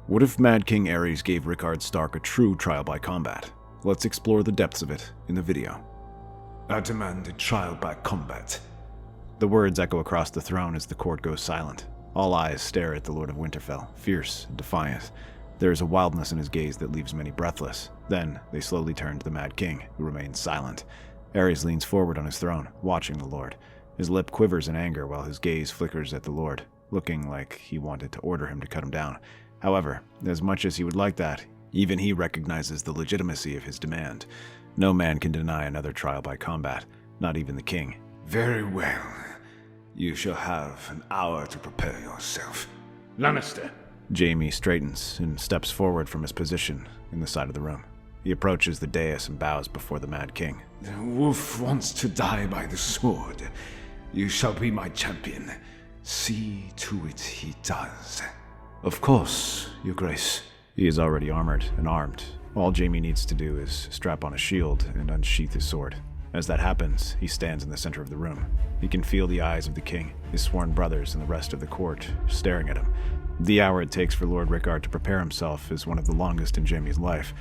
What if Mad King Aerys gave Rickard Stark a true trial by combat? Let's explore the depths of it in the video. I demand a trial by combat. The words echo across the throne as the court goes silent. All eyes stare at the Lord of Winterfell, fierce and defiant. There is a wildness in his gaze that leaves many breathless. Then they slowly turn to the Mad King, who remains silent. Aerys leans forward on his throne, watching the Lord. His lip quivers in anger while his gaze flickers at the Lord, looking like he wanted to order him to cut him down. However, as much as he would like that, even he recognizes the legitimacy of his demand. No man can deny another trial by combat, not even the king. Very well. You shall have an hour to prepare yourself. Lannister. Jaime straightens and steps forward from his position in the side of the room. He approaches the dais and bows before the Mad King. The wolf wants to die by the sword. You shall be my champion. See to it he does. Of course, Your Grace. He is already armored and armed. All Jaime needs to do is strap on a shield and unsheath his sword. As that happens, he stands in the center of the room. He can feel the eyes of the king, his sworn brothers, and the rest of the court staring at him. The hour it takes for Lord Rickard to prepare himself is one of the longest in Jaime's life.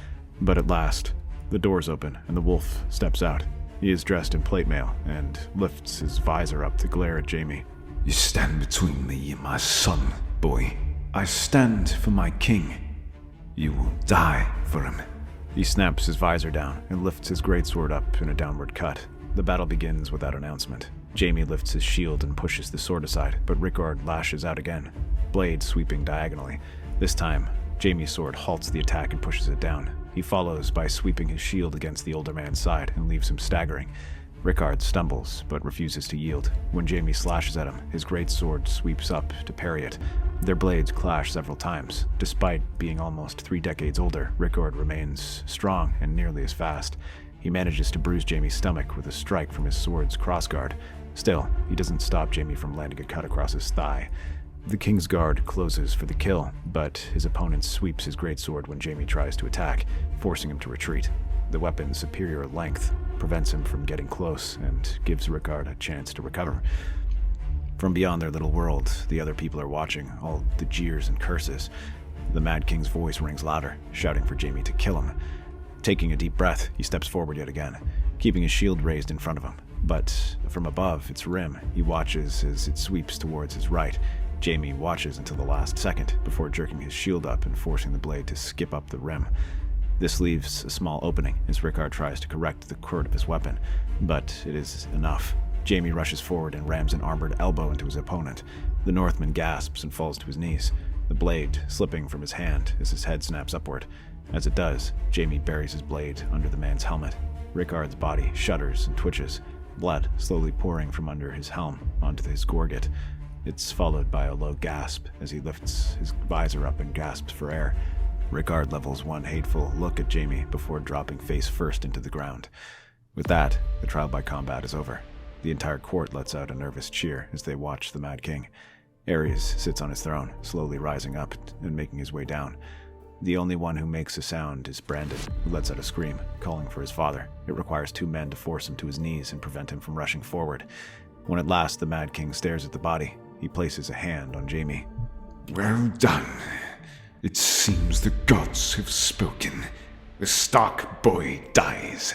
But at last, the doors open and the wolf steps out. He is dressed in plate mail and lifts his visor up to glare at Jaime. You stand between me and my son, boy. I stand for my king. You will die for him. He snaps his visor down and lifts his greatsword up in a downward cut. The battle begins without announcement. Jaime lifts his shield and pushes the sword aside, but Rickard lashes out again, blade sweeping diagonally. This time, Jaime's sword halts the attack and pushes it down. He follows by sweeping his shield against the older man's side and leaves him staggering. Rickard stumbles, but refuses to yield. When Jaime slashes at him, his greatsword sweeps up to parry it. Their blades clash several times. Despite being almost 3 decades older, Rickard remains strong and nearly as fast. He manages to bruise Jaime's stomach with a strike from his sword's crossguard. Still, he doesn't stop Jaime from landing a cut across his thigh. The king's guard closes for the kill, but his opponent sweeps his greatsword when Jaime tries to attack, forcing him to retreat. The weapon's superior length prevents him from getting close and gives Rickard a chance to recover. From beyond their little world, the other people are watching, all the jeers and curses. The Mad King's voice rings louder, shouting for Jaime to kill him. Taking a deep breath, he steps forward yet again, keeping his shield raised in front of him. But from above its rim, he watches as it sweeps towards his right. Jaime watches until the last second before jerking his shield up and forcing the blade to skip up the rim. This leaves a small opening as Rickard tries to correct the cord of his weapon, but it is enough. Jaime rushes forward and rams an armored elbow into his opponent. The Northman gasps and falls to his knees, the blade slipping from his hand as his head snaps upward. As it does, Jaime buries his blade under the man's helmet. Rickard's body shudders and twitches, blood slowly pouring from under his helm onto his gorget. It's followed by a low gasp as he lifts his visor up and gasps for air. Rickard levels one hateful look at Jaime before dropping face first into the ground. With that, the trial by combat is over. The entire court lets out a nervous cheer as they watch the Mad King. Aerys sits on his throne, slowly rising up and making his way down. The only one who makes a sound is Brandon, who lets out a scream, calling for his father. It requires 2 men to force him to his knees and prevent him from rushing forward. When at last the Mad King stares at the body, he places a hand on Jaime. Well done. It seems the gods have spoken. The Stark boy dies.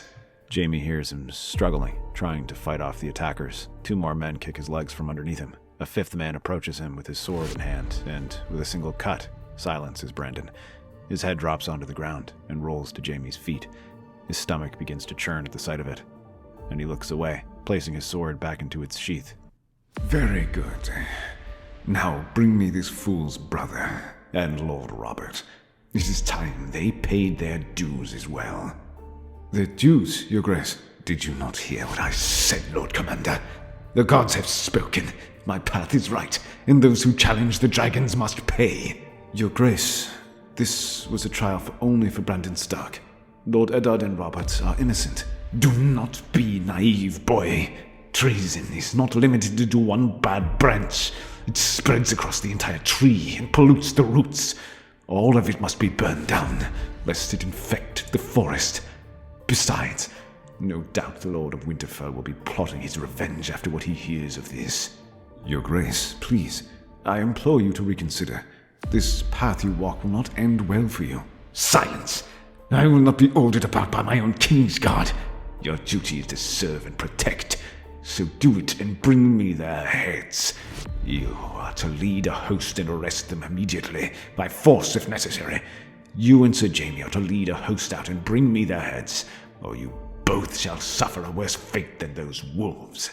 Jaime hears him struggling, trying to fight off the attackers. 2 more men kick his legs from underneath him. A 5th man approaches him with his sword in hand, and with a single cut, silences Brandon. His head drops onto the ground and rolls to Jaime's feet. His stomach begins to churn at the sight of it, and he looks away, placing his sword back into its sheath. Very good. Now bring me this fool's brother and Lord Robert. It is time they paid their dues as well. Their dues, Your Grace? Did you not hear what I said, Lord Commander? The gods have spoken. My path is right, and those who challenge the dragons must pay. Your Grace, this was a trial only for Brandon Stark. Lord Eddard and Robert are innocent. Do not be naive, boy. Treason is not limited to one bad branch. It spreads across the entire tree and pollutes the roots. All of it must be burned down, lest it infect the forest. Besides, no doubt the Lord of Winterfell will be plotting his revenge after what he hears of this. Your Grace, please, I implore you to reconsider. This path you walk will not end well for you. Silence! I will not be ordered about by my own Kingsguard. Your duty is to serve and protect. So do it and bring me their heads. You are to lead a host and arrest them immediately, by force if necessary. You and Sir Jaime are to lead a host out and bring me their heads, or you both shall suffer a worse fate than those wolves.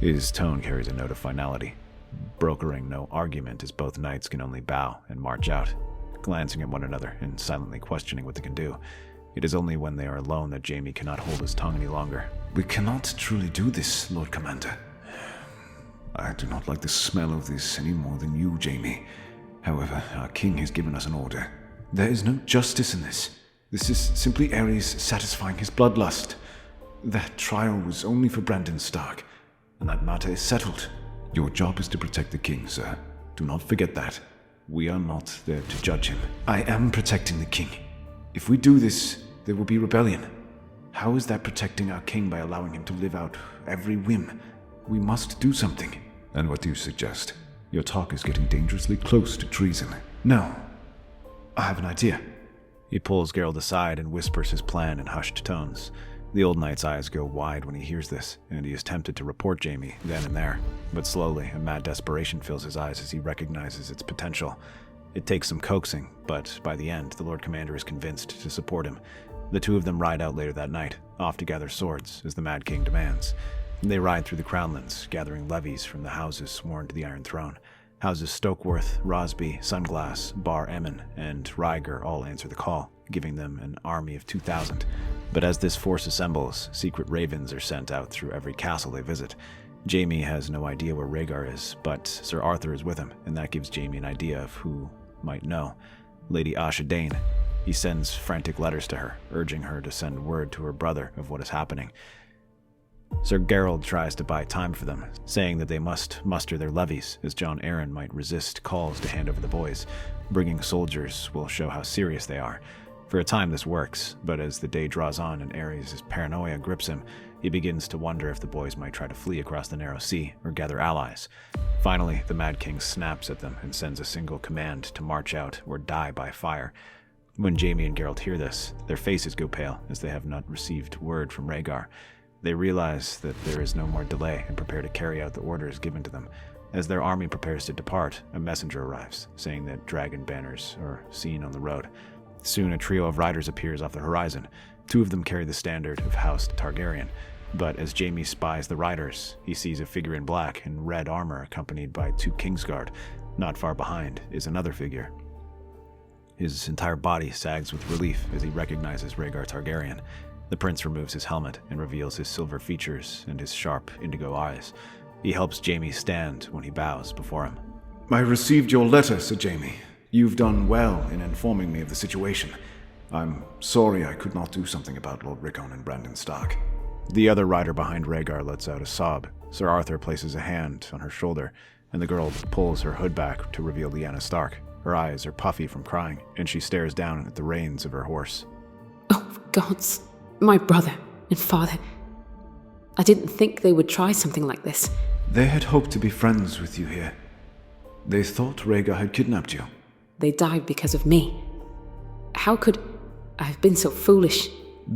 His tone carries a note of finality, brokering no argument as both knights can only bow and march out, glancing at one another and silently questioning what they can do. It is only when they are alone that Jaime cannot hold his tongue any longer. We cannot truly do this, Lord Commander. I do not like the smell of this any more than you, Jaime. However, our king has given us an order. There is no justice in this. This is simply Aerys satisfying his bloodlust. That trial was only for Brandon Stark, and that matter is settled. Your job is to protect the king, sir. Do not forget that. We are not there to judge him. I am protecting the king. If we do this, there will be rebellion. How is that protecting our king by allowing him to live out every whim? We must do something. And what do you suggest? Your talk is getting dangerously close to treason. No. I have an idea. He pulls Geralt aside and whispers his plan in hushed tones. The old knight's eyes go wide when he hears this, and he is tempted to report Jaime then and there. But slowly, a mad desperation fills his eyes as he recognizes its potential. It takes some coaxing, but by the end, the Lord Commander is convinced to support him. The two of them ride out later that night, off to gather swords, as the Mad King demands. They ride through the Crownlands, gathering levies from the houses sworn to the Iron Throne. Houses Stokeworth, Rosby, Sunglass, Bar Emmon, and Ryger all answer the call, giving them an army of 2,000. But as this force assembles, secret ravens are sent out through every castle they visit. Jaime has no idea where Rhaegar is, but Sir Arthur is with him, and that gives Jaime an idea of who might know. Lady Asha Dane. He sends frantic letters to her, urging her to send word to her brother of what is happening. Sir Geralt tries to buy time for them, saying that they must muster their levies, as Jon Arryn might resist calls to hand over the boys. Bringing soldiers will show how serious they are. For a time this works, but as the day draws on and Aerys' paranoia grips him, he begins to wonder if the boys might try to flee across the narrow sea or gather allies. Finally, the Mad King snaps at them and sends a single command to march out or die by fire. When Jaime and Geralt hear this, their faces go pale as they have not received word from Rhaegar. They realize that there is no more delay and prepare to carry out the orders given to them. As their army prepares to depart, a messenger arrives, saying that dragon banners are seen on the road. Soon a trio of riders appears off the horizon. Two of them carry the standard of House Targaryen, but as Jaime spies the riders, he sees a figure in black and red armor accompanied by 2 Kingsguard. Not far behind is another figure. His entire body sags with relief as he recognizes Rhaegar Targaryen. The prince removes his helmet and reveals his silver features and his sharp indigo eyes. He helps Jaime stand when he bows before him. I received your letter, Sir Jaime. You've done well in informing me of the situation. I'm sorry I could not do something about Lord Rickon and Brandon Stark. The other rider behind Rhaegar lets out a sob. Sir Arthur places a hand on her shoulder, and the girl pulls her hood back to reveal Lyanna Stark. Her eyes are puffy from crying, and she stares down at the reins of her horse. Oh, gods. My brother and father. I didn't think they would try something like this. They had hoped to be friends with you here. They thought Rhaegar had kidnapped you. They died because of me. How could I have been so foolish?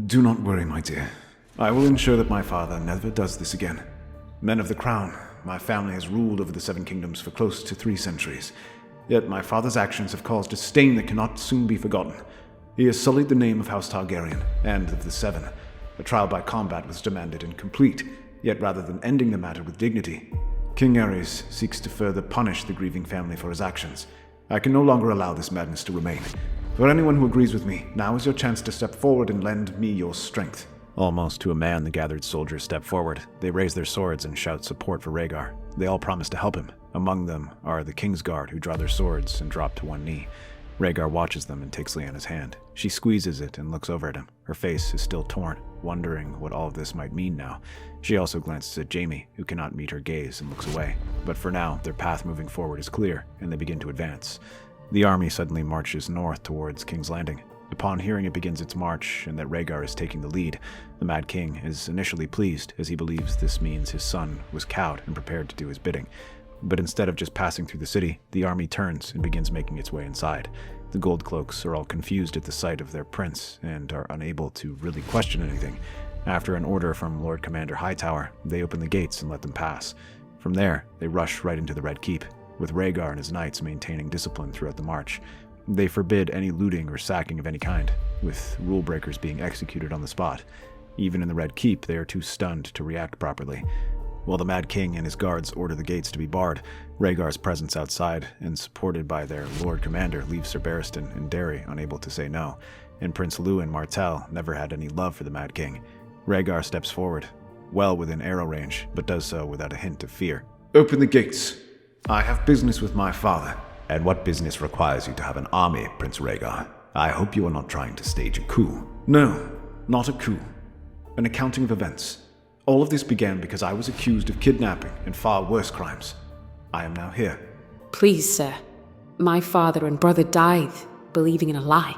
Do not worry, my dear. I will ensure that my father never does this again. Men of the Crown, my family has ruled over the 7 kingdoms for close to 3 centuries. Yet my father's actions have caused a stain that cannot soon be forgotten. He has sullied the name of House Targaryen, and of the 7. A trial by combat was demanded and complete, yet rather than ending the matter with dignity, King Aerys seeks to further punish the grieving family for his actions. I can no longer allow this madness to remain. For anyone who agrees with me, now is your chance to step forward and lend me your strength. Almost to a man, the gathered soldiers step forward. They raise their swords and shout support for Rhaegar. They all promise to help him. Among them are the Kingsguard, who draw their swords and drop to one knee. Rhaegar watches them and takes Lyanna's hand. She squeezes it and looks over at him. Her face is still torn, wondering what all of this might mean now. She also glances at Jaime, who cannot meet her gaze and looks away. But for now, their path moving forward is clear, and they begin to advance. The army suddenly marches north towards King's Landing. Upon hearing it begins its march and that Rhaegar is taking the lead, the Mad King is initially pleased, as he believes this means his son was cowed and prepared to do his bidding. But instead of just passing through the city, the army turns and begins making its way inside. The gold cloaks are all confused at the sight of their prince and are unable to really question anything. After an order from Lord Commander Hightower, they open the gates and let them pass. From there, they rush right into the Red Keep, with Rhaegar and his knights maintaining discipline throughout the march. They forbid any looting or sacking of any kind, with rule breakers being executed on the spot. Even in the Red Keep, they are too stunned to react properly. While the Mad King and his guards order the gates to be barred, Rhaegar's presence outside, and supported by their Lord Commander, leaves Sir Barristan and Derry unable to say no, and Prince Lewin Martell never had any love for the Mad King. Rhaegar steps forward, well within arrow range, but does so without a hint of fear. Open the gates. I have business with my father. And what business requires you to have an army, Prince Rhaegar? I hope you are not trying to stage a coup. No, not a coup. An accounting of events. All of this began because I was accused of kidnapping and far worse crimes. I am now here. Please, sir. My father and brother died believing in a lie.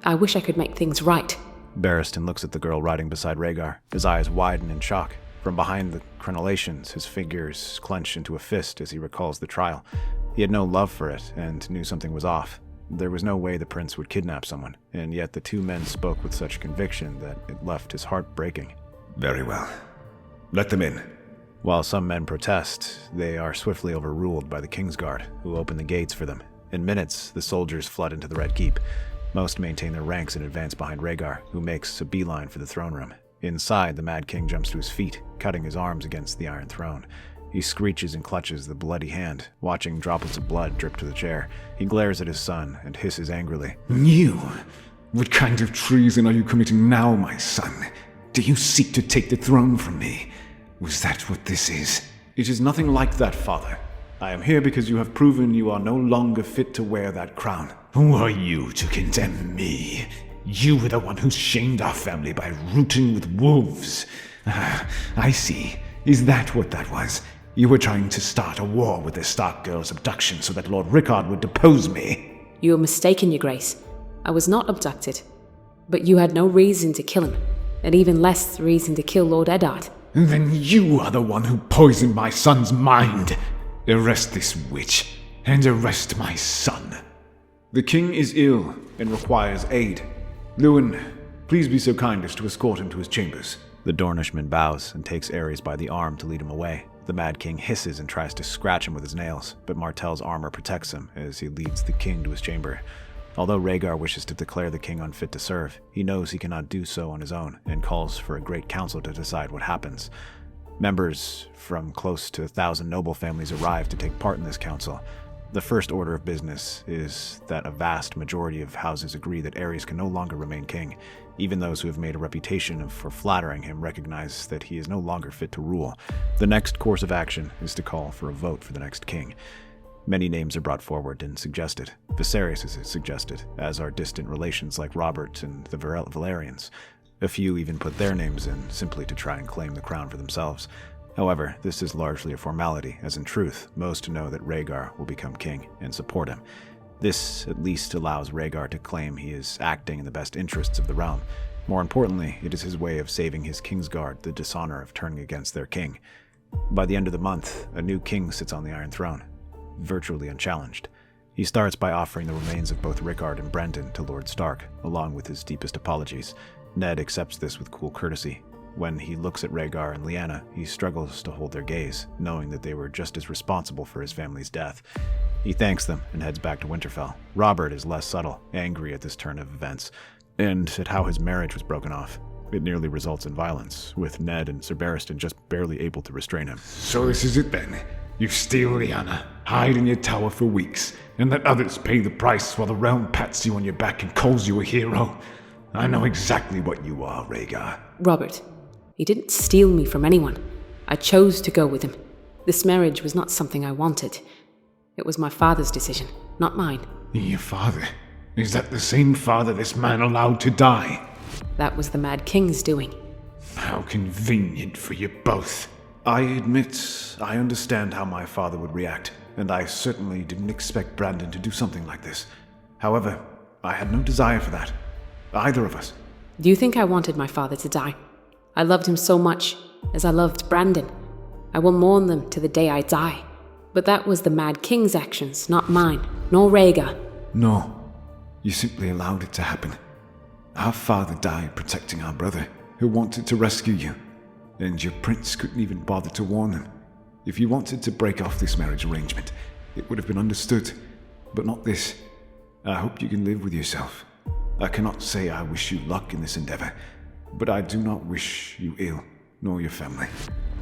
I wish I could make things right. Barristan looks at the girl riding beside Rhaegar. His eyes widen in shock. From behind the crenellations, his fingers clench into a fist as he recalls the trial. He had no love for it and knew something was off. There was no way the prince would kidnap someone, and yet the two men spoke with such conviction that it left his heart breaking. Very well. Let them in. While some men protest, they are swiftly overruled by the Kingsguard, who open the gates for them. In minutes, the soldiers flood into the Red Keep. Most maintain their ranks and advance behind Rhaegar, who makes a beeline for the throne room. Inside, the Mad King jumps to his feet, cutting his arms against the Iron Throne. He screeches and clutches the bloody hand, watching droplets of blood drip to the chair. He glares at his son and hisses angrily. You? What kind of treason are you committing now, my son? Do you seek to take the throne from me? Was that what this is? It is nothing like that, father. I am here because you have proven you are no longer fit to wear that crown. Who are you to condemn me? You were the one who shamed our family by rooting with wolves. I see. Is that what that was? You were trying to start a war with the Stark girl's abduction so that Lord Rickard would depose me. You are mistaken, Your Grace. I was not abducted. But you had no reason to kill him, and even less reason to kill Lord Eddard. Then you are the one who poisoned my son's mind. Arrest this witch, and arrest my son. The king is ill and requires aid. Lewin, please be so kind as to escort him to his chambers. The Dornishman bows and takes Aerys by the arm to lead him away. The Mad King hisses and tries to scratch him with his nails, but Martell's armor protects him as he leads the king to his chamber. Although Rhaegar wishes to declare the king unfit to serve, he knows he cannot do so on his own and calls for a great council to decide what happens. Members from close to 1,000 noble families arrive to take part in this council. The first order of business is that a vast majority of houses agree that Aerys can no longer remain king. Even those who have made a reputation for flattering him recognize that he is no longer fit to rule. The next course of action is to call for a vote for the next king. Many names are brought forward and suggested. Viserys is suggested, as are distant relations like Robert and the Valerians. A few even put their names in, simply to try and claim the crown for themselves. However, this is largely a formality, as in truth, most know that Rhaegar will become king and support him. This at least allows Rhaegar to claim he is acting in the best interests of the realm. More importantly, it is his way of saving his Kingsguard the dishonor of turning against their king. By the end of the month, a new king sits on the Iron Throne, virtually unchallenged. He starts by offering the remains of both Rickard and Brendan to Lord Stark, along with his deepest apologies. Ned accepts this with cool courtesy. When he looks at Rhaegar and Lyanna, he struggles to hold their gaze, knowing that they were just as responsible for his family's death. He thanks them and heads back to Winterfell. Robert is less subtle, angry at this turn of events, and at how his marriage was broken off. It nearly results in violence, with Ned and Sir Barristan just barely able to restrain him. So this is it then. You steal Lyanna, hide in your tower for weeks, and let others pay the price while the realm pats you on your back and calls you a hero. I know exactly what you are, Rhaegar. Robert, he didn't steal me from anyone. I chose to go with him. This marriage was not something I wanted. It was my father's decision, not mine. Your father? Is that the same father this man allowed to die? That was the Mad King's doing. How convenient for you both. I admit I understand how my father would react, and I certainly didn't expect Brandon to do something like this. However, I had no desire for that. Either of us. Do you think I wanted my father to die? I loved him so much, as I loved Brandon. I will mourn them to the day I die. But that was the Mad King's actions, not mine, nor Rhaegar. No, you simply allowed it to happen. Our father died protecting our brother, who wanted to rescue you, and your prince couldn't even bother to warn him. If you wanted to break off this marriage arrangement, it would have been understood, but not this. I hope you can live with yourself. I cannot say I wish you luck in this endeavor, but I do not wish you ill, nor your family.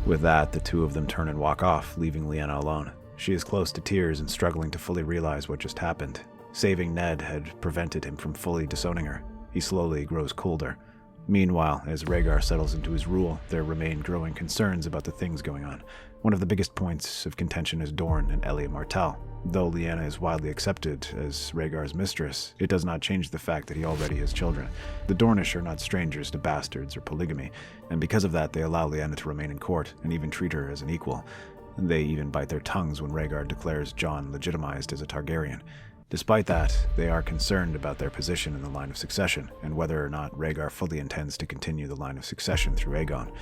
With that, the two of them turn and walk off, leaving Lyanna alone. She is close to tears and struggling to fully realize what just happened. Saving Ned had prevented him from fully disowning her. He slowly grows colder. Meanwhile, as Rhaegar settles into his rule, there remain growing concerns about the things going on. One of the biggest points of contention is Dorne and Elia Martell. Though Lyanna is widely accepted as Rhaegar's mistress, it does not change the fact that he already has children. The Dornish are not strangers to bastards or polygamy, and because of that they allow Lyanna to remain in court and even treat her as an equal. They even bite their tongues when Rhaegar declares Jon legitimized as a Targaryen. Despite that, they are concerned about their position in the line of succession, and whether or not Rhaegar fully intends to continue the line of succession through Aegon.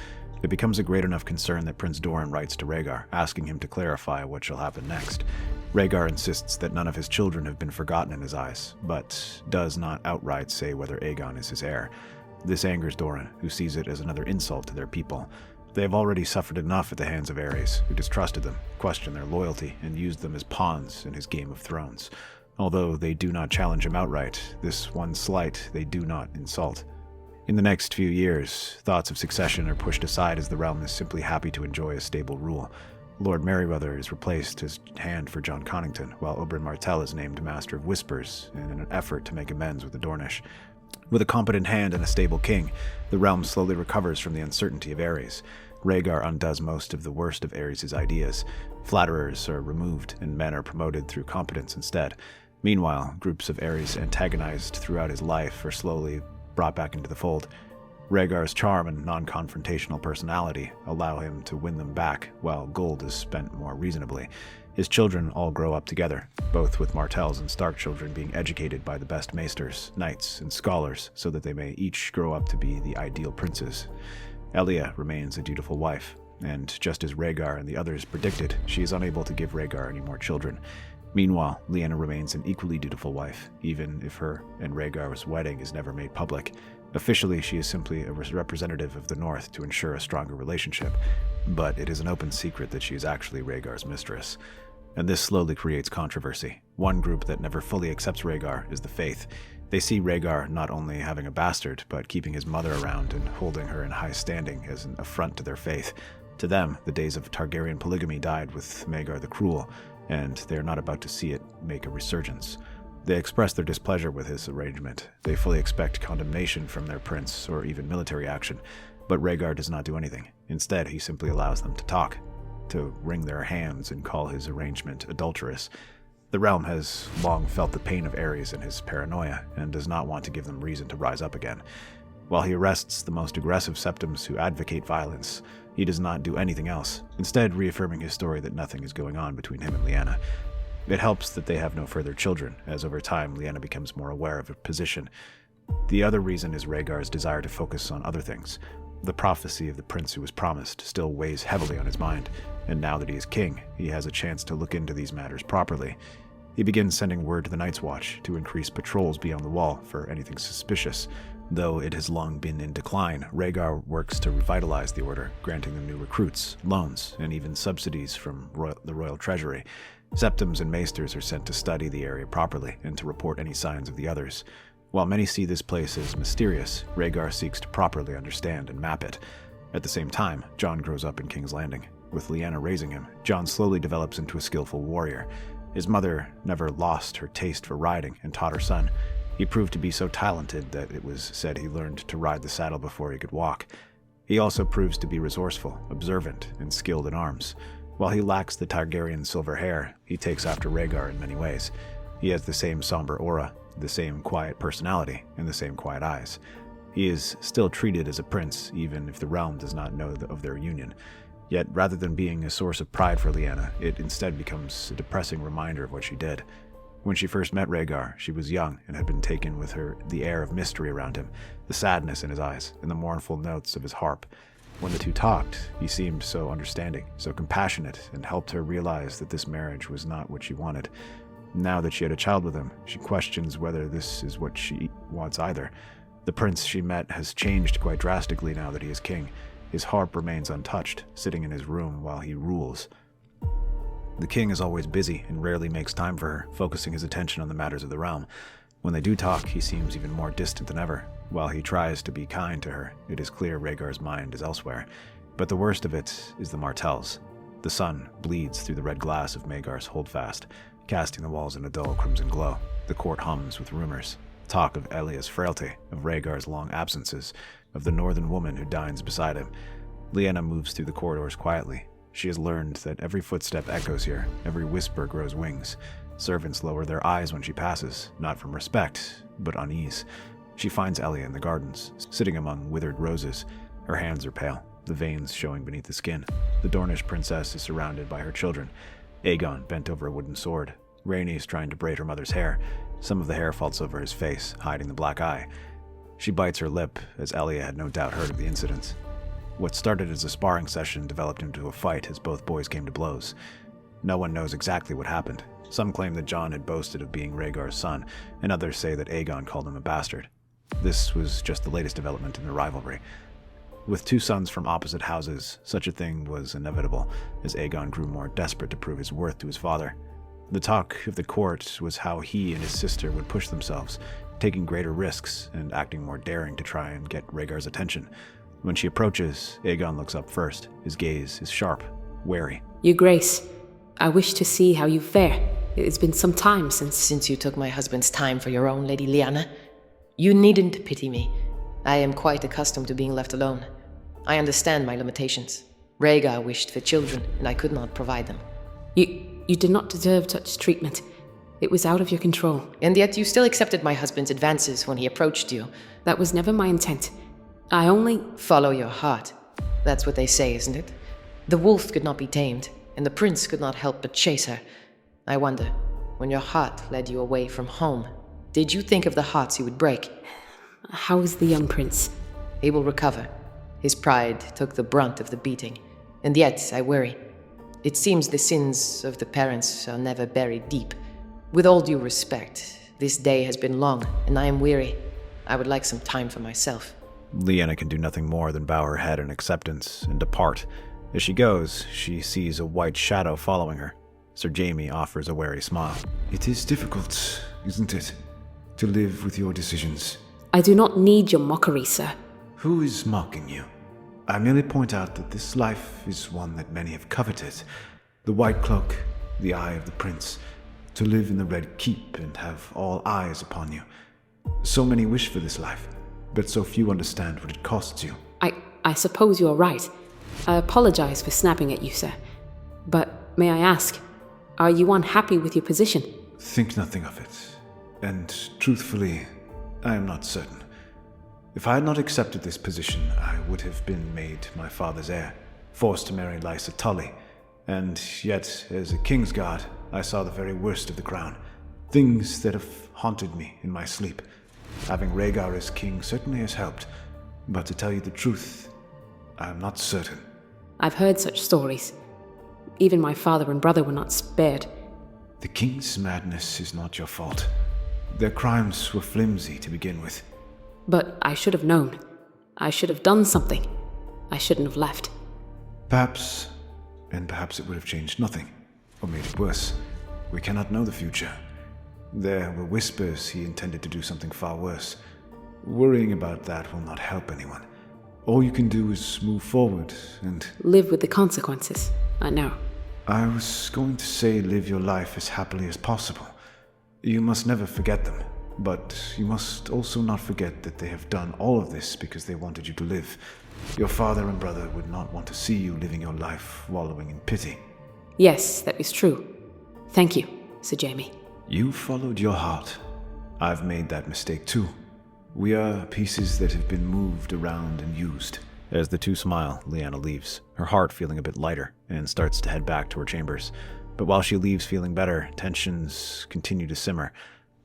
It becomes a great enough concern that Prince Doran writes to Rhaegar, asking him to clarify what shall happen next. Rhaegar insists that none of his children have been forgotten in his eyes, but does not outright say whether Aegon is his heir. This angers Doran, who sees it as another insult to their people. They have already suffered enough at the hands of Aerys, who distrusted them, questioned their loyalty, and used them as pawns in his Game of Thrones. Although they do not challenge him outright, this one slight they do not insult. In the next few years, thoughts of succession are pushed aside as the realm is simply happy to enjoy a stable rule. Lord Merryweather is replaced as Hand for Jon Connington, while Oberyn Martell is named Master of Whispers in an effort to make amends with the Dornish. With a competent hand and a stable king, the realm slowly recovers from the uncertainty of Aerys. Rhaegar undoes most of the worst of Aerys' ideas. Flatterers are removed, and men are promoted through competence instead. Meanwhile, groups of Aerys antagonized throughout his life are slowly brought back into the fold. Rhaegar's charm and non-confrontational personality allow him to win them back, while gold is spent more reasonably. His children all grow up together, both with Martells and Stark children being educated by the best maesters, knights, and scholars, so that they may each grow up to be the ideal princes. Elia remains a dutiful wife, and just as Rhaegar and the others predicted, she is unable to give Rhaegar any more children. Meanwhile, Lyanna remains an equally dutiful wife, even if her and Rhaegar's wedding is never made public. Officially, she is simply a representative of the North to ensure a stronger relationship, but it is an open secret that she is actually Rhaegar's mistress. And this slowly creates controversy. One group that never fully accepts Rhaegar is the Faith. They see Rhaegar not only having a bastard, but keeping his mother around and holding her in high standing as an affront to their faith. To them, the days of Targaryen polygamy died with Maegor the Cruel, and they are not about to see it make a resurgence. They express their displeasure with his arrangement. They fully expect condemnation from their prince, or even military action, but Rhaegar does not do anything. Instead, he simply allows them to talk, to wring their hands and call his arrangement adulterous. The realm has long felt the pain of Aerys and his paranoia, and does not want to give them reason to rise up again. While he arrests the most aggressive septums who advocate violence, he does not do anything else, instead reaffirming his story that nothing is going on between him and Lyanna. It helps that they have no further children, as over time Lyanna becomes more aware of her position. The other reason is Rhaegar's desire to focus on other things. The prophecy of the prince who was promised still weighs heavily on his mind, and now that he is king, he has a chance to look into these matters properly. He begins sending word to the Night's Watch to increase patrols beyond the wall for anything suspicious. Though it has long been in decline, Rhaegar works to revitalize the order, granting them new recruits, loans, and even subsidies from the royal treasury. Septums and maesters are sent to study the area properly and to report any signs of the others. While many see this place as mysterious, Rhaegar seeks to properly understand and map it. At the same time, Jon grows up in King's Landing. With Lyanna raising him, Jon slowly develops into a skillful warrior. His mother never lost her taste for riding and taught her son. He proved to be so talented that it was said he learned to ride the saddle before he could walk. He also proves to be resourceful, observant, and skilled in arms. While he lacks the Targaryen silver hair, he takes after Rhaegar in many ways. He has the same somber aura, the same quiet personality, and the same quiet eyes. He is still treated as a prince, even if the realm does not know of their union. Yet, rather than being a source of pride for Lyanna, it instead becomes a depressing reminder of what she did. When she first met Rhaegar, she was young and had been taken with the air of mystery around him, the sadness in his eyes, and the mournful notes of his harp. When the two talked, he seemed so understanding, so compassionate, and helped her realize that this marriage was not what she wanted. Now that she had a child with him, she questions whether this is what she wants either. The prince she met has changed quite drastically now that he is king. His harp remains untouched, sitting in his room while he rules. The king is always busy and rarely makes time for her, focusing his attention on the matters of the realm. When they do talk, he seems even more distant than ever. While he tries to be kind to her, it is clear Rhaegar's mind is elsewhere. But the worst of it is the Martells. The sun bleeds through the red glass of Maegor's holdfast, casting the walls in a dull crimson glow. The court hums with rumors. Talk of Elya's frailty, of Rhaegar's long absences, of the northern woman who dines beside him. Lyanna moves through the corridors quietly. She has learned that every footstep echoes here, every whisper grows wings. Servants lower their eyes when she passes, not from respect, but unease. She finds Elya in the gardens, sitting among withered roses. Her hands are pale, the veins showing beneath the skin. The Dornish princess is surrounded by her children. Aegon bent over a wooden sword. Rhaenys is trying to braid her mother's hair. Some of the hair falls over his face, hiding the black eye. She bites her lip, as Elya had no doubt heard of the incidents. What started as a sparring session developed into a fight as both boys came to blows. No one knows exactly what happened. Some claim that Jon had boasted of being Rhaegar's son, and others say that Aegon called him a bastard. This was just the latest development in the rivalry. With two sons from opposite houses, such a thing was inevitable, as Aegon grew more desperate to prove his worth to his father. The talk of the court was how he and his sister would push themselves, taking greater risks and acting more daring to try and get Rhaegar's attention. When she approaches, Aegon looks up first. His gaze is sharp, wary. Your Grace, I wish to see how you fare. It has been some time Since you took my husband's time for your own, Lady Lyanna. You needn't pity me. I am quite accustomed to being left alone. I understand my limitations. Rhaegar wished for children, and I could not provide them. You did not deserve such treatment. It was out of your control. And yet you still accepted my husband's advances when he approached you. That was never my intent. I only... Follow your heart. That's what they say, isn't it? The wolf could not be tamed, and the prince could not help but chase her. I wonder, when your heart led you away from home, did you think of the hearts you would break? How is the young prince? He will recover. His pride took the brunt of the beating. And yet, I worry. It seems the sins of the parents are never buried deep. With all due respect, this day has been long, and I am weary. I would like some time for myself. Lyanna can do nothing more than bow her head in acceptance and depart. As she goes, she sees a white shadow following her. Sir Jaime offers a wary smile. It is difficult, isn't it, to live with your decisions? I do not need your mockery, sir. Who is mocking you? I merely point out that this life is one that many have coveted. The White Cloak, the Eye of the Prince, to live in the Red Keep and have all eyes upon you. So many wish for this life, but so few understand what it costs you. I suppose you are right. I apologize for snapping at you, sir. But may I ask, are you unhappy with your position? Think nothing of it. And truthfully, I am not certain. If I had not accepted this position, I would have been made my father's heir, forced to marry Lysa Tully. And yet, as a Kingsguard, I saw the very worst of the crown. Things that have haunted me in my sleep. Having Rhaegar as king certainly has helped, but to tell you the truth, I am not certain. I've heard such stories. Even my father and brother were not spared. The king's madness is not your fault. Their crimes were flimsy to begin with. But I should have known. I should have done something. I shouldn't have left. Perhaps, and perhaps it would have changed nothing, or made it worse. We cannot know the future. There were whispers he intended to do something far worse. Worrying about that will not help anyone. All you can do is move forward and... live with the consequences. I know. I was going to say live your life as happily as possible. You must never forget them. But you must also not forget that they have done all of this because they wanted you to live. Your father and brother would not want to see you living your life wallowing in pity. Yes, that is true. Thank you, Sir Jaime. You followed your heart. I've made that mistake too. We are pieces that have been moved around and used. As the two smile, Lyanna leaves, her heart feeling a bit lighter, and starts to head back to her chambers. But while she leaves feeling better, tensions continue to simmer.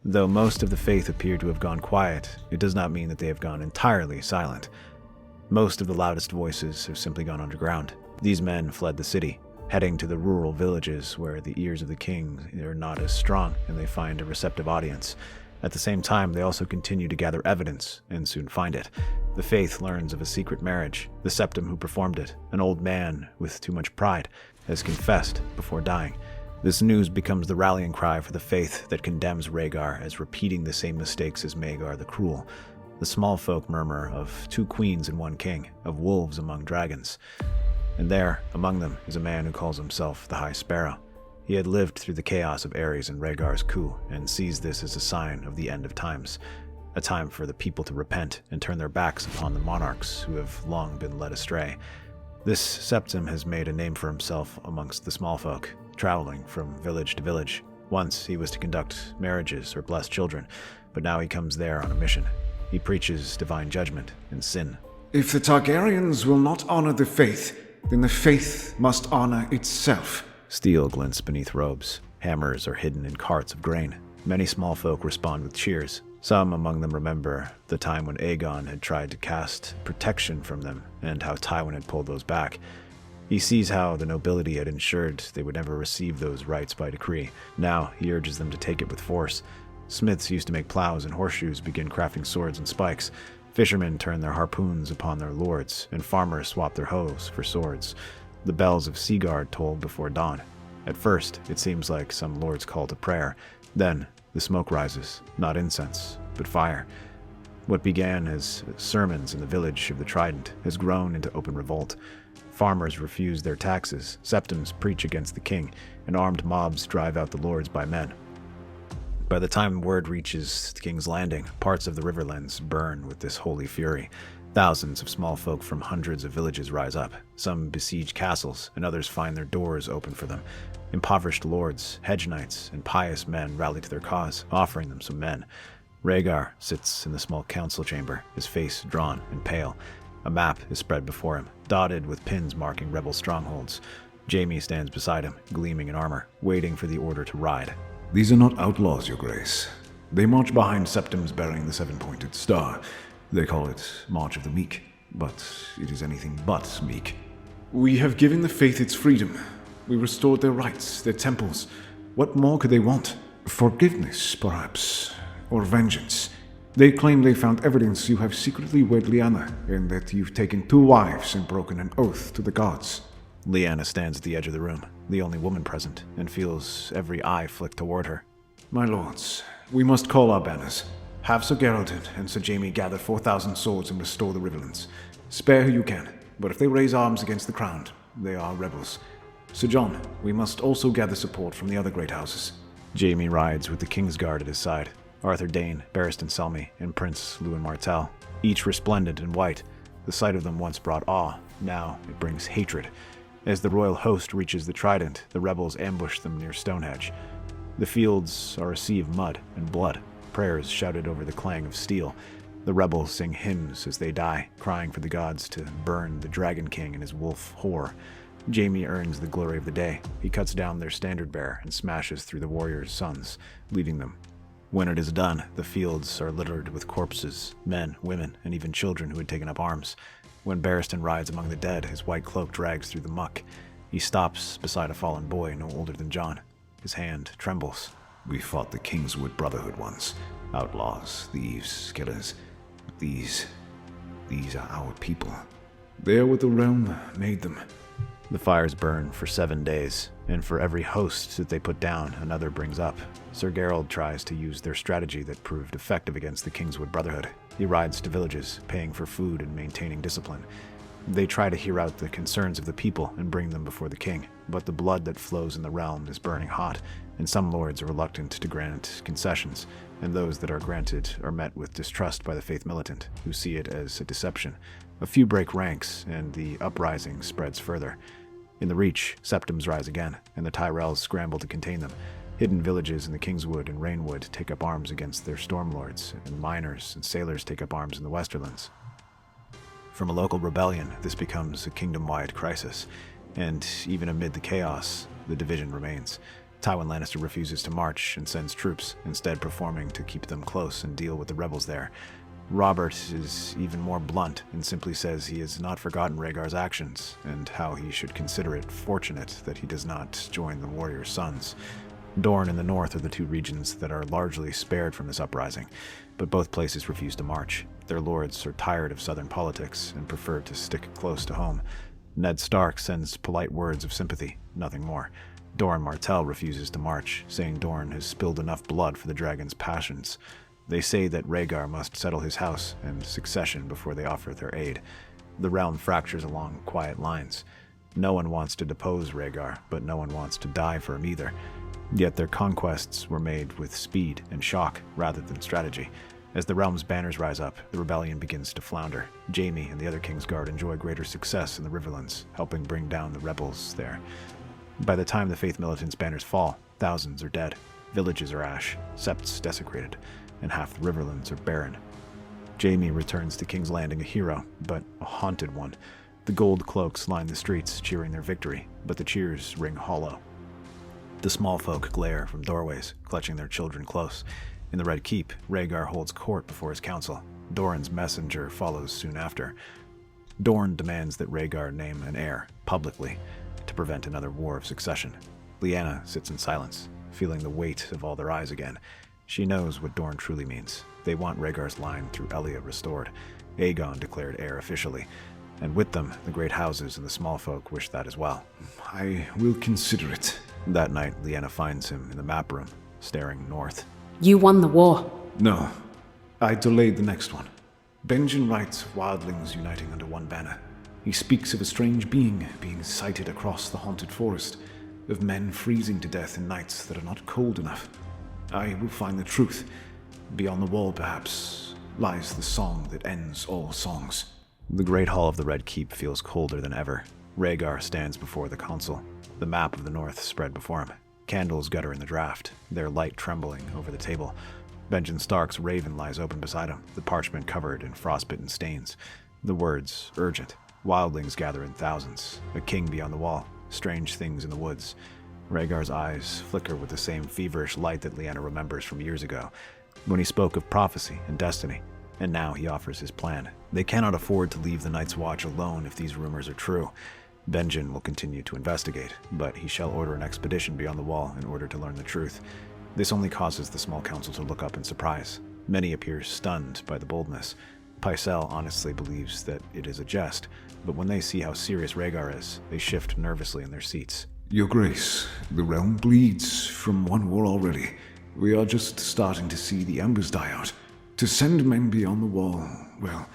Though most of the faith appear to have gone quiet, it does not mean that they have gone entirely silent. Most of the loudest voices have simply gone underground. These men fled the city, heading to the rural villages where the ears of the king are not as strong and they find a receptive audience. At the same time, they also continue to gather evidence and soon find it. The faith learns of a secret marriage. The septim who performed it, an old man with too much pride, has confessed before dying. This news becomes the rallying cry for the faith that condemns Rhaegar as repeating the same mistakes as Maegor the Cruel. The small folk murmur of 2 queens and 1 king, of wolves among dragons. And there, among them, is a man who calls himself the High Sparrow. He had lived through the chaos of Aerys and Rhaegar's coup, and sees this as a sign of the end of times. A time for the people to repent and turn their backs upon the monarchs who have long been led astray. This septim has made a name for himself amongst the small folk, traveling from village to village. Once he was to conduct marriages or bless children, but now he comes there on a mission. He preaches divine judgment and sin. If the Targaryens will not honor the faith, then the faith must honor itself. Steel glints beneath robes. Hammers are hidden in carts of grain. Many small folk respond with cheers. Some among them remember the time when Aegon had tried to cast protection from them, and how Tywin had pulled those back. He sees how the nobility had ensured they would never receive those rights by decree. Now he urges them to take it with force. Smiths used to make plows, and horseshoes begin crafting swords and spikes. Fishermen turn their harpoons upon their lords, and farmers swap their hoes for swords. The bells of Seaguard toll before dawn. At first, it seems like some lord's call to prayer. Then, the smoke rises, not incense, but fire. What began as sermons in the village of the Trident has grown into open revolt. Farmers refuse their taxes, septims preach against the king, and armed mobs drive out the lords by men. By the time word reaches the King's Landing, parts of the Riverlands burn with this holy fury. Thousands of small folk from hundreds of villages rise up. Some besiege castles, and others find their doors open for them. Impoverished lords, hedge knights, and pious men rally to their cause, offering them some men. Rhaegar sits in the small council chamber, his face drawn and pale. A map is spread before him, dotted with pins marking rebel strongholds. Jaime stands beside him, gleaming in armor, waiting for the order to ride. These are not outlaws, Your Grace. They march behind septims bearing the 7-pointed star. They call it March of the Meek, but it is anything but meek. We have given the faith its freedom. We restored their rights, their temples. What more could they want? Forgiveness, perhaps, or vengeance. They claim they found evidence you have secretly wed Lyanna, and that you've taken 2 wives and broken an oath to the gods. Lyanna stands at the edge of the room, the only woman present, and feels every eye flick toward her. My lords, we must call our banners. Have Sir Geralt and Sir Jaime gather 4,000 swords and restore the Riverlands. Spare who you can, but if they raise arms against the crown, they are rebels. Sir John, we must also gather support from the other great houses. Jaime rides with the Kingsguard at his side. Arthur Dayne, Barristan Selmy, and Prince Lewin Martell, each resplendent in white. The sight of them once brought awe, now it brings hatred. As the royal host reaches the Trident, the rebels ambush them near Stonehenge. The fields are a sea of mud and blood, prayers shouted over the clang of steel. The rebels sing hymns as they die, crying for the gods to burn the Dragon King and his wolf whore. Jaime earns the glory of the day. He cuts down their standard bearer and smashes through the warriors' sons, leaving them. When it is done, the fields are littered with corpses, men, women, and even children who had taken up arms. When Barristan rides among the dead, his white cloak drags through the muck. He stops beside a fallen boy no older than Jon. His hand trembles. We fought the Kingswood Brotherhood once. Outlaws, thieves, killers. These are our people. They are what the realm made them. The fires burn for 7 days, and for every host that they put down, another brings up. Sir Geralt tries to use their strategy that proved effective against the Kingswood Brotherhood. He rides to villages, paying for food and maintaining discipline. They try to hear out the concerns of the people and bring them before the king, but the blood that flows in the realm is burning hot, and some lords are reluctant to grant concessions, and those that are granted are met with distrust by the faith militant, who see it as a deception. A few break ranks, and the uprising spreads further. In the Reach, septims rise again, and the Tyrells scramble to contain them. Hidden villages in the Kingswood and Rainwood take up arms against their stormlords, and miners and sailors take up arms in the Westerlands. From a local rebellion, this becomes a kingdom-wide crisis, and even amid the chaos, the division remains. Tywin Lannister refuses to march and sends troops, instead performing to keep them close and deal with the rebels there. Robert is even more blunt and simply says he has not forgotten Rhaegar's actions, and how he should consider it fortunate that he does not join the warrior's sons. Dorne and the north are the two regions that are largely spared from this uprising, but both places refuse to march. Their lords are tired of southern politics and prefer to stick close to home. Ned Stark sends polite words of sympathy, nothing more. Doran Martell refuses to march, saying Dorne has spilled enough blood for the dragon's passions. They say that Rhaegar must settle his house and succession before they offer their aid. The realm fractures along quiet lines. No one wants to depose Rhaegar, but no one wants to die for him either. Yet their conquests were made with speed and shock rather than strategy. As the realm's banners rise up, the rebellion begins to flounder. Jaime and the other Kingsguard enjoy greater success in the Riverlands, helping bring down the rebels there. By the time the Faith Militants' banners fall, thousands are dead, villages are ash, septs desecrated, and half the Riverlands are barren. Jaime returns to King's Landing a hero, but a haunted one. The gold cloaks line the streets, cheering their victory, but the cheers ring hollow. The small folk glare from doorways, clutching their children close. In the Red Keep, Rhaegar holds court before his council. Doran's messenger follows soon after. Dorne demands that Rhaegar name an heir, publicly, to prevent another war of succession. Lyanna sits in silence, feeling the weight of all their eyes again. She knows what Dorne truly means. They want Rhaegar's line through Elia restored. Aegon declared heir officially, and with them, the great houses and the small folk wish that as well. I will consider it. That night, Lyanna finds him in the map room, staring north. You won the war. No, I delayed the next one. Benjen writes of wildlings uniting under one banner. He speaks of a strange being sighted across the haunted forest, of men freezing to death in nights that are not cold enough. I will find the truth. Beyond the wall, perhaps, lies the song that ends all songs. The great hall of the Red Keep feels colder than ever. Rhaegar stands before the council, the map of the north spread before him. Candles gutter in the draught, their light trembling over the table. Benjen Stark's raven lies open beside him, the parchment covered in frostbitten stains. The words, urgent. Wildlings gather in thousands. A king beyond the wall. Strange things in the woods. Rhaegar's eyes flicker with the same feverish light that Lyanna remembers from years ago, when he spoke of prophecy and destiny. And now he offers his plan. They cannot afford to leave the Night's Watch alone if these rumors are true. Benjen will continue to investigate, but he shall order an expedition beyond the wall in order to learn the truth. This only causes the small council to look up in surprise. Many appear stunned by the boldness. Pycelle honestly believes that it is a jest, but when they see how serious Rhaegar is, they shift nervously in their seats. Your Grace, the realm bleeds from one war already. We are just starting to see the embers die out. To send men beyond the wall, well,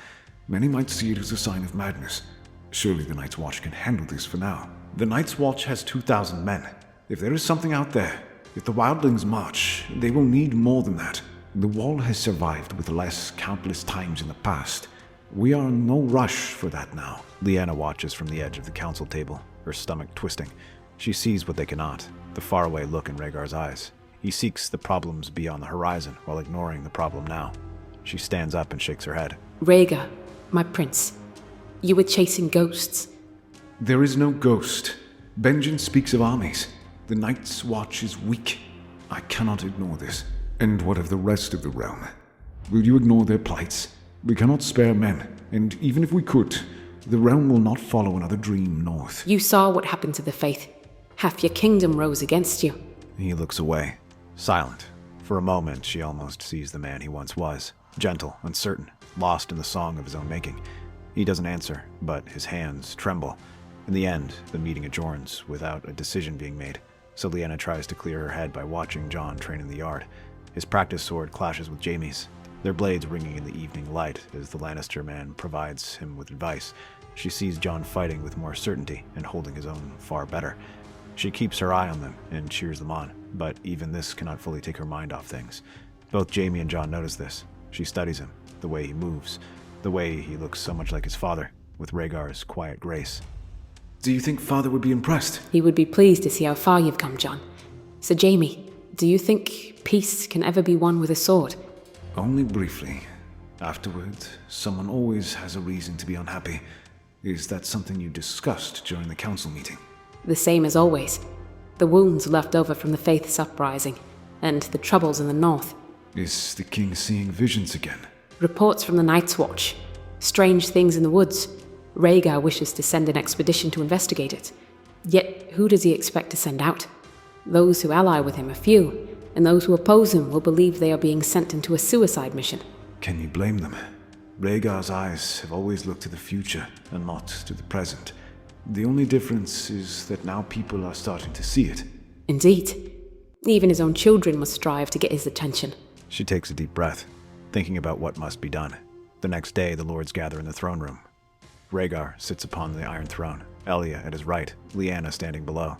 many might see it as a sign of madness. Surely the Night's Watch can handle this for now. The Night's Watch has 2,000 men. If there is something out there, if the wildlings march, they will need more than that. The wall has survived with less countless times in the past. We are in no rush for that now. Lyanna watches from the edge of the council table, her stomach twisting. She sees what they cannot, the faraway look in Rhaegar's eyes. He seeks the problems beyond the horizon while ignoring the problem now. She stands up and shakes her head. Rhaegar, my prince, you were chasing ghosts. There is no ghost. Benjen speaks of armies. The Night's Watch is weak. I cannot ignore this. And what of the rest of the realm? Will you ignore their plights? We cannot spare men, and even if we could, the realm will not follow another dream north. You saw what happened to the Faith. Half your kingdom rose against you. He looks away, silent. For a moment, she almost sees the man he once was. Gentle, uncertain, lost in the song of his own making. He doesn't answer, but his hands tremble. In the end, the meeting adjourns without a decision being made. So Lyanna tries to clear her head by watching Jon train in the yard. His practice sword clashes with Jaime's, their blades ringing in the evening light as the Lannister man provides him with advice. She sees Jon fighting with more certainty and holding his own far better. She keeps her eye on them and cheers them on, but even this cannot fully take her mind off things. Both Jaime and Jon notice this. She studies him, the way he moves, the way he looks so much like his father, with Rhaegar's quiet grace. Do you think Father would be impressed? He would be pleased to see how far you've come, Jon. So Jaime, do you think peace can ever be won with a sword? Only briefly. Afterward, someone always has a reason to be unhappy. Is that something you discussed during the council meeting? The same as always. The wounds left over from the Faith's uprising, and the troubles in the north. Is the king seeing visions again? Reports from the Night's Watch. Strange things in the woods. Rhaegar wishes to send an expedition to investigate it. Yet, who does he expect to send out? Those who ally with him are few, and those who oppose him will believe they are being sent into a suicide mission. Can you blame them? Rhaegar's eyes have always looked to the future and not to the present. The only difference is that now people are starting to see it. Indeed. Even his own children must strive to get his attention. She takes a deep breath, thinking about what must be done. The next day, the lords gather in the throne room. Rhaegar sits upon the Iron Throne, Elia at his right, Lyanna standing below.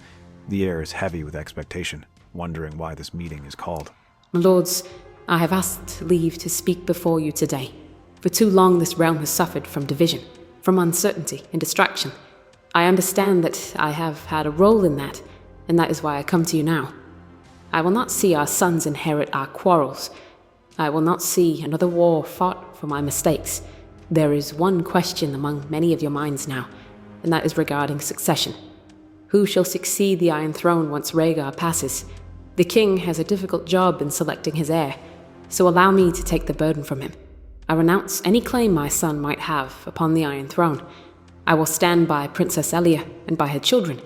The air is heavy with expectation, wondering why this meeting is called. My lords, I have asked leave to speak before you today. For too long this realm has suffered from division, from uncertainty and distraction. I understand that I have had a role in that, and that is why I come to you now. I will not see our sons inherit our quarrels. I will not see another war fought for my mistakes. There is one question among many of your minds now, and that is regarding succession. Who shall succeed the Iron Throne once Rhaegar passes? The king has a difficult job in selecting his heir, so allow me to take the burden from him. I renounce any claim my son might have upon the Iron Throne. I will stand by Princess Elia and by her children.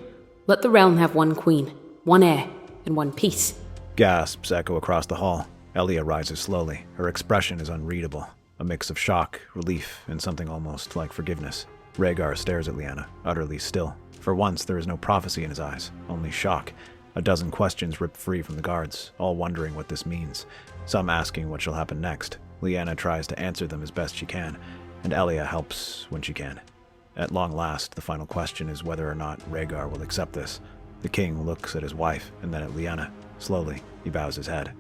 Let the realm have one queen, one heir, and one peace. Gasps echo across the hall. Elia rises slowly. Her expression is unreadable, a mix of shock, relief, and something almost like forgiveness. Rhaegar stares at Lyanna, utterly still. For once, there is no prophecy in his eyes, only shock. A dozen questions rip free from the guards, all wondering what this means, some asking what shall happen next. Lyanna tries to answer them as best she can, and Elia helps when she can. At long last, the final question is whether or not Rhaegar will accept this. The king looks at his wife and then at Lyanna. Slowly, he bows his head.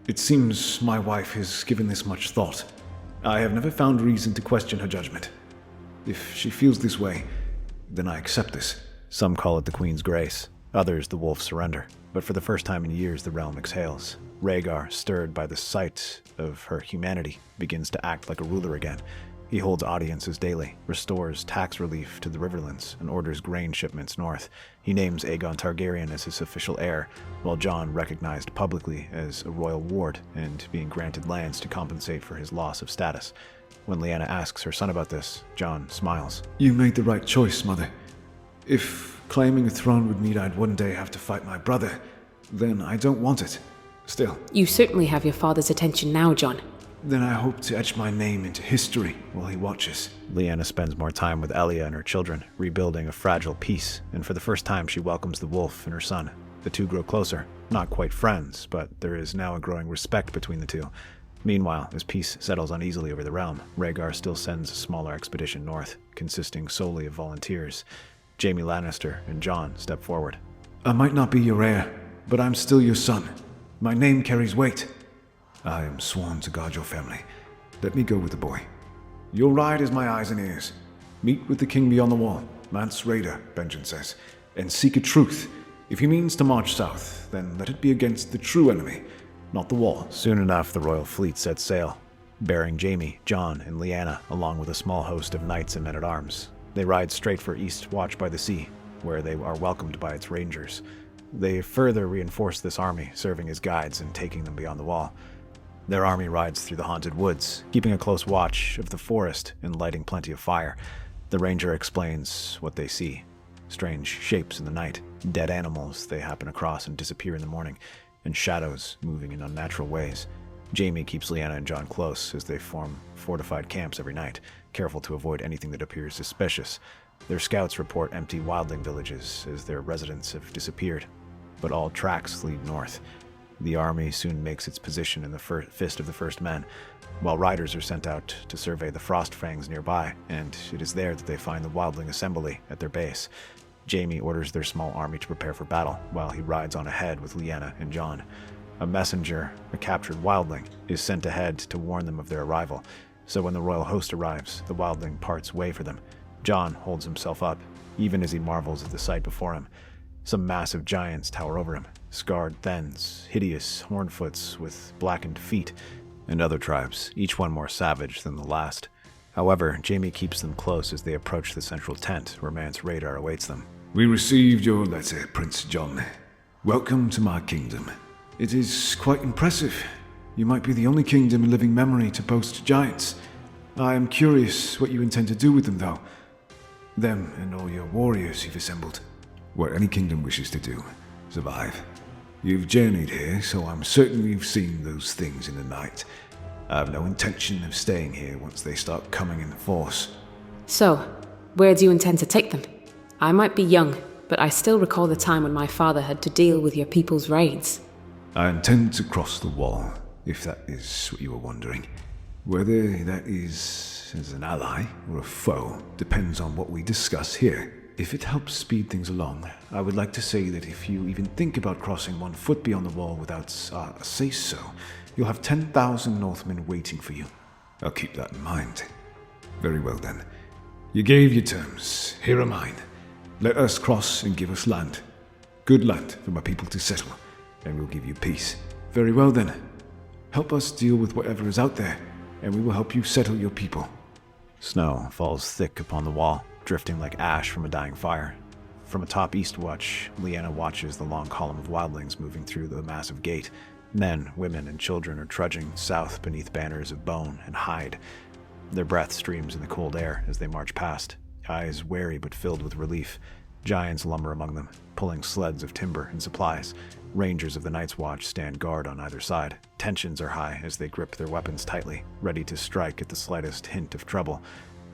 It seems my wife has given this much thought. I have never found reason to question her judgment. If she feels this way, then I accept this. Some call it the Queen's grace, others the wolf's surrender. But for the first time in years, the realm exhales. Rhaegar, stirred by the sight of her humanity, begins to act like a ruler again. He holds audiences daily, restores tax relief to the Riverlands, and orders grain shipments north. He names Aegon Targaryen as his official heir, while Jon recognized publicly as a royal ward and being granted lands to compensate for his loss of status. When Lyanna asks her son about this, Jon smiles. You made the right choice, Mother. If claiming a throne would mean I'd one day have to fight my brother, then I don't want it. Still. You certainly have your father's attention now, Jon. Then I hope to etch my name into history while he watches. Lyanna spends more time with Elia and her children, rebuilding a fragile peace, and for the first time she welcomes the wolf and her son. The two grow closer, not quite friends, but there is now a growing respect between the two. Meanwhile, as peace settles uneasily over the realm, Rhaegar still sends a smaller expedition north, consisting solely of volunteers. Jaime Lannister and Jon step forward. I might not be your heir, but I'm still your son. My name carries weight. I am sworn to guard your family. Let me go with the boy. Your ride is my eyes and ears. Meet with the king beyond the wall, Mance Rayder, Benjen says, and seek a truth. If he means to march south, then let it be against the true enemy, not the wall. Soon enough, the royal fleet sets sail, bearing Jaime, Jon, and Lyanna, along with a small host of knights and men-at-arms. They ride straight for East Watch by the Sea, where they are welcomed by its rangers. They further reinforce this army, serving as guides and taking them beyond the wall. Their army rides through the haunted woods, keeping a close watch of the forest and lighting plenty of fire. The ranger explains what they see. Strange shapes in the night, dead animals they happen across and disappear in the morning, and shadows moving in unnatural ways. Jaime keeps Lyanna and Jon close as they form fortified camps every night, careful to avoid anything that appears suspicious. Their scouts report empty wildling villages as their residents have disappeared, but all tracks lead north. The army soon makes its position in the Fist of the First Men, while riders are sent out to survey the Frostfangs nearby, and it is there that they find the wildling assembly at their base. Jaime orders their small army to prepare for battle, while he rides on ahead with Lyanna and Jon. A messenger, a captured wildling, is sent ahead to warn them of their arrival, so when the royal host arrives, the wildling parts way for them. Jon holds himself up, even as he marvels at the sight before him. Some massive giants tower over him, scarred thens, hideous hornfoots with blackened feet, and other tribes, each one more savage than the last. However, Jaime keeps them close as they approach the central tent where Mance Rayder awaits them. We received your letter, Prince Jon. Welcome to my kingdom. It is quite impressive. You might be the only kingdom in living memory to boast giants. I am curious what you intend to do with them, though. Them and all your warriors you've assembled. What any kingdom wishes to do. Survive. You've journeyed here, so I'm certain you've seen those things in the night. I have no intention of staying here once they start coming in force. So, where do you intend to take them? I might be young, but I still recall the time when my father had to deal with your people's raids. I intend to cross the wall, if that is what you were wondering. Whether that is as an ally or a foe depends on what we discuss here. If it helps speed things along, I would like to say that if you even think about crossing 1 foot beyond the wall without a say-so, you'll have 10,000 Northmen waiting for you. I'll keep that in mind. Very well then. You gave your terms. Here are mine. Let us cross and give us land. Good land for my people to settle, and we'll give you peace. Very well then. Help us deal with whatever is out there, and we will help you settle your people. Snow falls thick upon the wall, drifting like ash from a dying fire. From atop Eastwatch, Lyanna watches the long column of wildlings moving through the massive gate. Men, women, and children are trudging south beneath banners of bone and hide. Their breath streams in the cold air as they march past, eyes wary but filled with relief. Giants lumber among them, pulling sleds of timber and supplies. Rangers of the Night's Watch stand guard on either side. Tensions are high as they grip their weapons tightly, ready to strike at the slightest hint of trouble.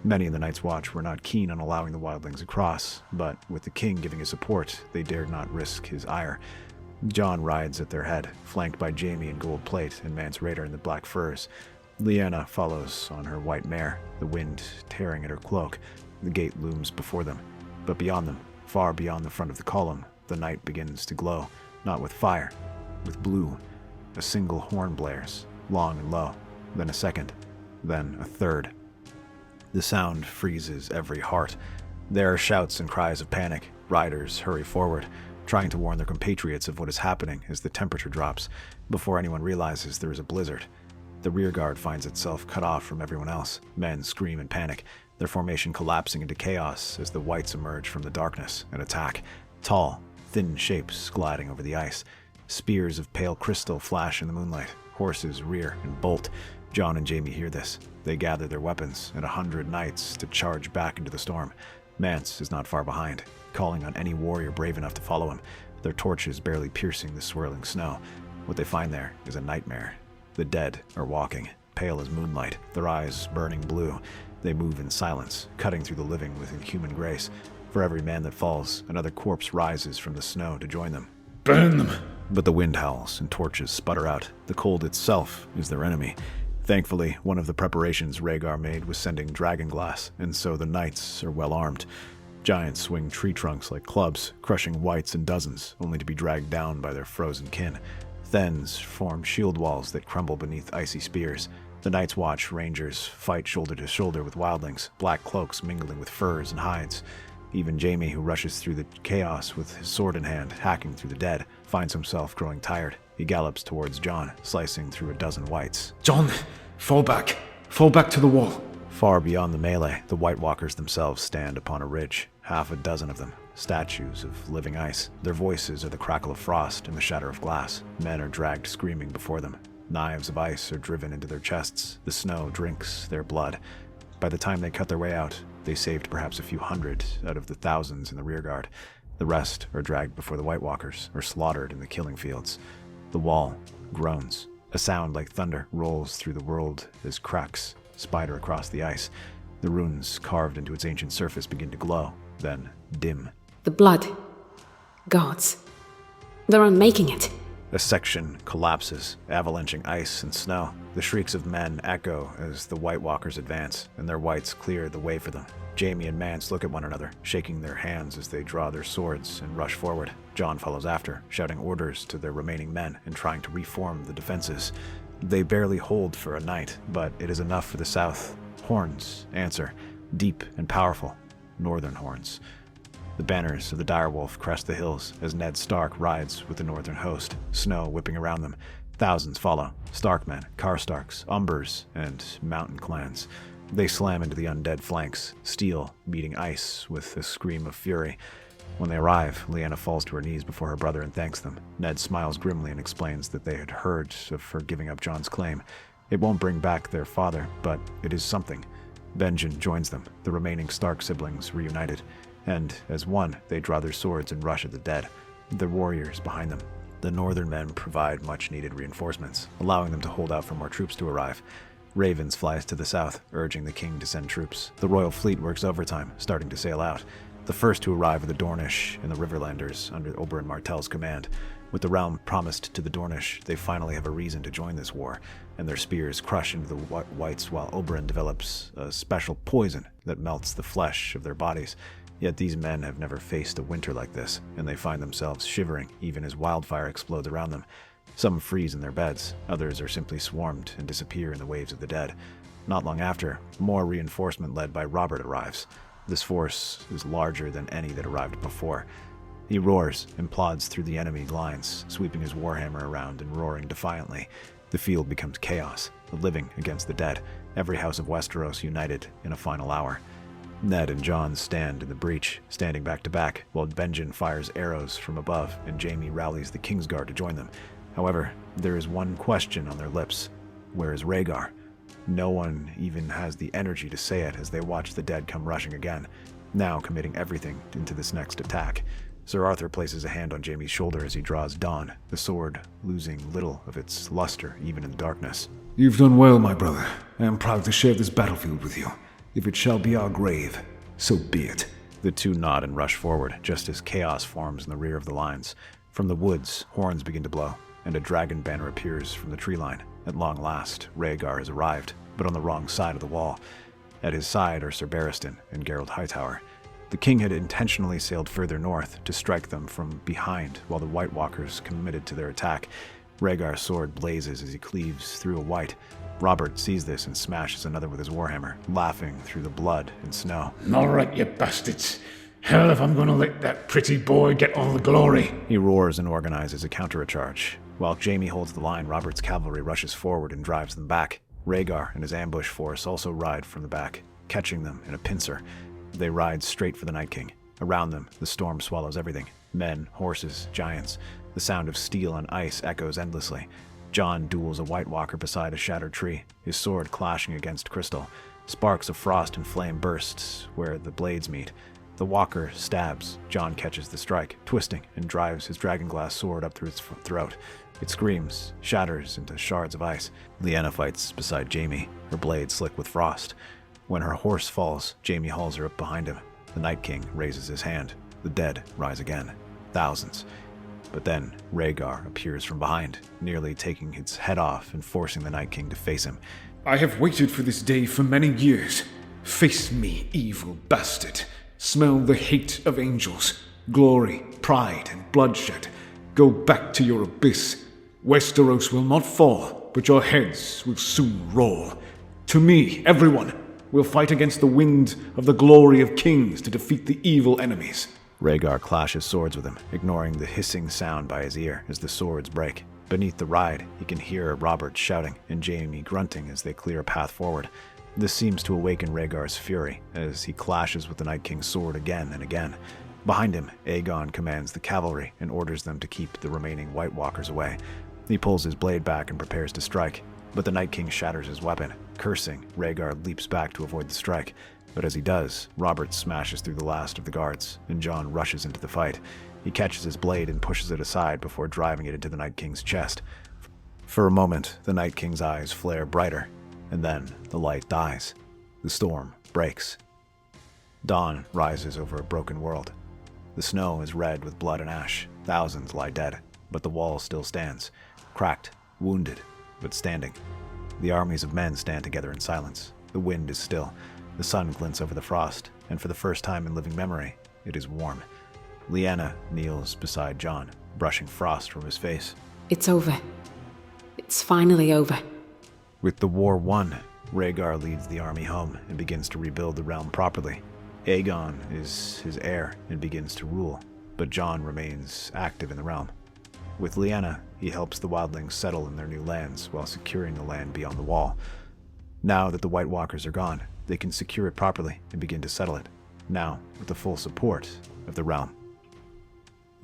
Many in the Night's Watch were not keen on allowing the wildlings across, but with the king giving his support, they dared not risk his ire. Jon rides at their head, flanked by Jaime in gold plate and Mance Rayder in the black furs. Lyanna follows on her white mare, the wind tearing at her cloak. The gate looms before them, but beyond them, far beyond the front of the column, the night begins to glow, not with fire, with blue. A single horn blares, long and low, then a second, then a third. The sound freezes every heart. There are shouts and cries of panic. Riders hurry forward, trying to warn their compatriots of what is happening as the temperature drops. Before anyone realizes there is a blizzard, the rearguard finds itself cut off from everyone else. Men scream in panic, their formation collapsing into chaos as the whites emerge from the darkness and attack. Tall, thin shapes gliding over the ice. Spears of pale crystal flash in the moonlight. Horses rear and bolt. Jon and Jaime hear this. They gather their weapons and 100 knights to charge back into the storm. Mance is not far behind, calling on any warrior brave enough to follow him, their torches barely piercing the swirling snow. What they find there is a nightmare. The dead are walking, pale as moonlight, their eyes burning blue. They move in silence, cutting through the living with inhuman grace. For every man that falls, another corpse rises from the snow to join them. Burn them! But the wind howls and torches sputter out. The cold itself is their enemy. Thankfully, one of the preparations Rhaegar made was sending dragon glass, and so the knights are well armed. Giants swing tree trunks like clubs, crushing wights in dozens, only to be dragged down by their frozen kin. Thens form shield walls that crumble beneath icy spears. The Night's Watch Rangers fight shoulder to shoulder with wildlings, black cloaks mingling with furs and hides. Even Jaime, who rushes through the chaos with his sword in hand, hacking through the dead, finds himself growing tired. He gallops towards Jon, slicing through a dozen wights. Jon, fall back! Fall back to the wall! Far beyond the melee, the White Walkers themselves stand upon a ridge, half a dozen of them, statues of living ice. Their voices are the crackle of frost and the shatter of glass. Men are dragged screaming before them. Knives of ice are driven into their chests. The snow drinks their blood. By the time they cut their way out, they saved perhaps a few hundred out of the thousands in the rearguard. The rest are dragged before the White Walkers or slaughtered in the killing fields. The wall groans. A sound like thunder rolls through the world as cracks spider across the ice. The runes carved into its ancient surface begin to glow, then dim. The blood. Gods. They're unmaking it. A section collapses, avalanching ice and snow. The shrieks of men echo as the White Walkers advance, and their whites clear the way for them. Jaime and Mance look at one another, shaking their hands as they draw their swords and rush forward. Jon follows after, shouting orders to their remaining men and trying to reform the defenses. They barely hold for a night, but it is enough for the south. Horns answer, deep and powerful, northern horns. The banners of the direwolf crest the hills as Ned Stark rides with the northern host, snow whipping around them. Thousands follow, Starkmen, Karstarks, Umbers, and mountain clans. They slam into the undead flanks, steel meeting ice with a scream of fury. When they arrive, Lyanna falls to her knees before her brother and thanks them. Ned smiles grimly and explains that they had heard of her giving up Jon's claim. It won't bring back their father, but it is something. Benjen joins them, the remaining Stark siblings reunited, and, as one, they draw their swords and rush at the dead, their warriors behind them. The northern men provide much-needed reinforcements, allowing them to hold out for more troops to arrive. Ravens flies to the south, urging the king to send troops. The royal fleet works overtime, starting to sail out. The first to arrive are the Dornish and the Riverlanders under Oberyn Martell's command. With the realm promised to the Dornish, they finally have a reason to join this war, and their spears crush into the whites while Oberyn develops a special poison that melts the flesh of their bodies. Yet these men have never faced a winter like this, and they find themselves shivering even as wildfire explodes around them. Some freeze in their beds, others are simply swarmed and disappear in the waves of the dead. Not long after, more reinforcement led by Robert arrives. This force is larger than any that arrived before. He roars and plods through the enemy lines, sweeping his warhammer around and roaring defiantly. The field becomes chaos, the living against the dead, every house of Westeros united in a final hour. Ned and Jon stand in the breach, standing back to back, while Benjen fires arrows from above and Jaime rallies the Kingsguard to join them. However, there is one question on their lips. Where is Rhaegar? No one even has the energy to say it as they watch the dead come rushing again, now committing everything into this next attack. Sir Arthur places a hand on Jaime's shoulder as he draws Dawn, the sword losing little of its luster even in the darkness. You've done well, my brother. I am proud to share this battlefield with you. If it shall be our grave, so be it. The two nod and rush forward, just as chaos forms in the rear of the lines. From the woods, horns begin to blow, and a dragon banner appears from the tree line. At long last, Rhaegar has arrived, but on the wrong side of the wall. At his side are Sir Barristan and Geralt Hightower. The king had intentionally sailed further north to strike them from behind while the White Walkers committed to their attack. Rhaegar's sword blazes as he cleaves through a white. Robert sees this and smashes another with his warhammer, laughing through the blood and snow. All right, you bastards. Hell if I'm gonna let that pretty boy get all the glory. He roars and organizes a counter-charge. While Jaime holds the line, Robert's cavalry rushes forward and drives them back. Rhaegar and his ambush force also ride from the back, catching them in a pincer. They ride straight for the Night King. Around them, the storm swallows everything. Men, horses, giants. The sound of steel on ice echoes endlessly. Jon duels a White Walker beside a shattered tree, his sword clashing against crystal. Sparks of frost and flame bursts where the blades meet. The Walker stabs. Jon catches the strike, twisting, and drives his dragonglass sword up through its throat. It screams, shatters into shards of ice. Lyanna fights beside Jaime, her blade slick with frost. When her horse falls, Jaime hauls her up behind him. The Night King raises his hand. The dead rise again. Thousands. But then Rhaegar appears from behind, nearly taking its head off and forcing the Night King to face him. I have waited for this day for many years. Face me, evil bastard. Smell the hate of angels, glory, pride, and bloodshed. Go back to your abyss. Westeros will not fall, but your heads will soon roll. To me, everyone, will fight against the wind of the glory of kings to defeat the evil enemies. Rhaegar clashes swords with him, ignoring the hissing sound by his ear as the swords break. Beneath the ride, he can hear Robert shouting and Jaime grunting as they clear a path forward. This seems to awaken Rhaegar's fury as he clashes with the Night King's sword again and again. Behind him, Aegon commands the cavalry and orders them to keep the remaining White Walkers away. He pulls his blade back and prepares to strike, but the Night King shatters his weapon. Cursing, Rhaegar leaps back to avoid the strike. But as he does, Robert smashes through the last of the guards, and Jon rushes into the fight. He catches his blade and pushes it aside before driving it into the Night King's chest. For a moment, the Night King's eyes flare brighter, and then the light dies. The storm breaks. Dawn rises over a broken world. The snow is red with blood and ash. Thousands lie dead, but the wall still stands, cracked, wounded, but standing. The armies of men stand together in silence. The wind is still. The sun glints over the frost, and for the first time in living memory, it is warm. Lyanna kneels beside Jon, brushing frost from his face. It's over. It's finally over. With the war won, Rhaegar leads the army home and begins to rebuild the realm properly. Aegon is his heir and begins to rule, but Jon remains active in the realm. With Lyanna, he helps the wildlings settle in their new lands while securing the land beyond the wall. Now that the White Walkers are gone, they can secure it properly and begin to settle it, now with the full support of the realm.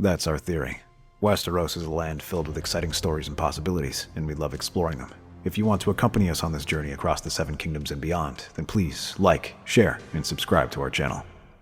That's our theory. Westeros is a land filled with exciting stories and possibilities, and we love exploring them. If you want to accompany us on this journey across the Seven Kingdoms and beyond, then please like, share, and subscribe to our channel.